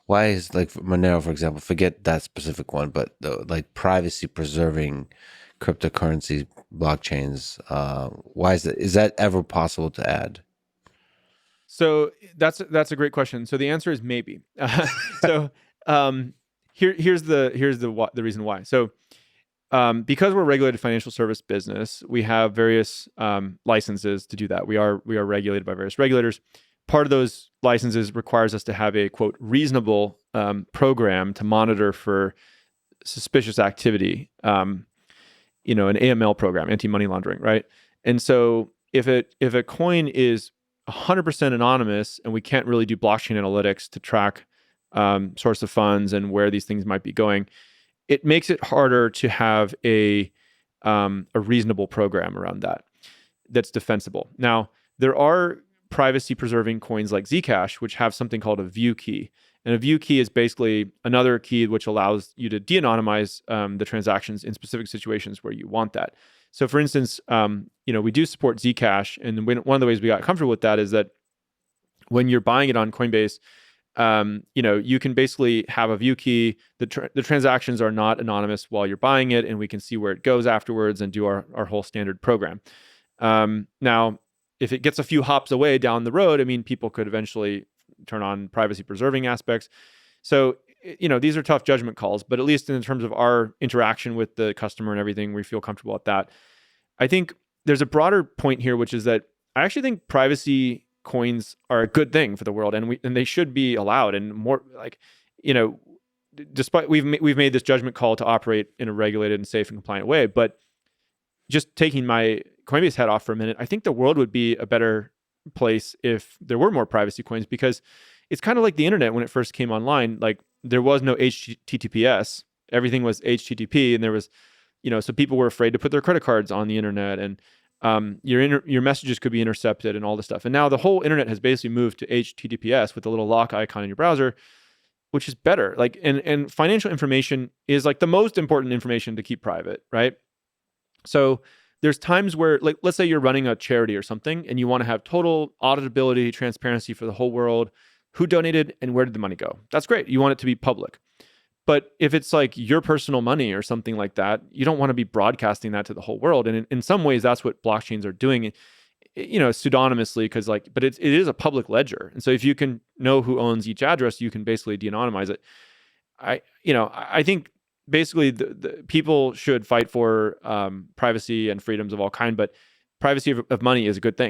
Why is like Monero, for example, forget that specific one, but like privacy preserving cryptocurrency blockchains, why is that ever possible to add? So that's a great question. So the answer is maybe. So um, here's the reason why. So because we're a regulated financial service business, we have various licenses to do that. We are regulated by various regulators. Part of those licenses requires us to have a quote reasonable program to monitor for suspicious activity. An AML program, anti-money laundering, right? And so if a coin is 100% anonymous and we can't really do blockchain analytics to track source of funds and where these things might be going, it makes it harder to have a reasonable program around that that's defensible. Now, there are privacy preserving coins like Zcash, which have something called a view key. And a view key is basically another key which allows you to de-anonymize the transactions in specific situations where you want that. So, for instance, we do support Zcash, and one of the ways we got comfortable with that is that when you're buying it on Coinbase, you can basically have a view key. The transactions are not anonymous while you're buying it, and we can see where it goes afterwards and do our whole standard program. Now, if it gets a few hops away down the road, I mean, people could eventually turn on privacy preserving aspects. So, these are tough judgment calls, but at least in terms of our interaction with the customer and everything, we feel comfortable at that. I think there's a broader point here, which is that I actually think privacy coins are a good thing for the world, and they should be allowed. And more like, you know, despite we've made this judgment call to operate in a regulated and safe and compliant way, but just taking my Coinbase hat off for a minute, I think the world would be a better place if there were more privacy coins, because it's kind of like the internet when it first came online. Like, there was no HTTPS, everything was HTTP, and there was, so people were afraid to put their credit cards on the internet, and your messages could be intercepted and all this stuff. And now the whole internet has basically moved to HTTPS with a little lock icon in your browser, which is better. Like, and financial information is like the most important information to keep private, right? So there's times where, like, let's say you're running a charity or something and you want to have total auditability, transparency for the whole world. Who donated and where did the money go? That's great. You want it to be public. But if it's like your personal money or something like that, you don't want to be broadcasting that to the whole world. And in some ways, that's what blockchains are doing, pseudonymously, because but it is a public ledger. And so if you can know who owns each address, you can basically de-anonymize it. I think basically the people should fight for privacy and freedoms of all kind, but privacy of money is a good thing.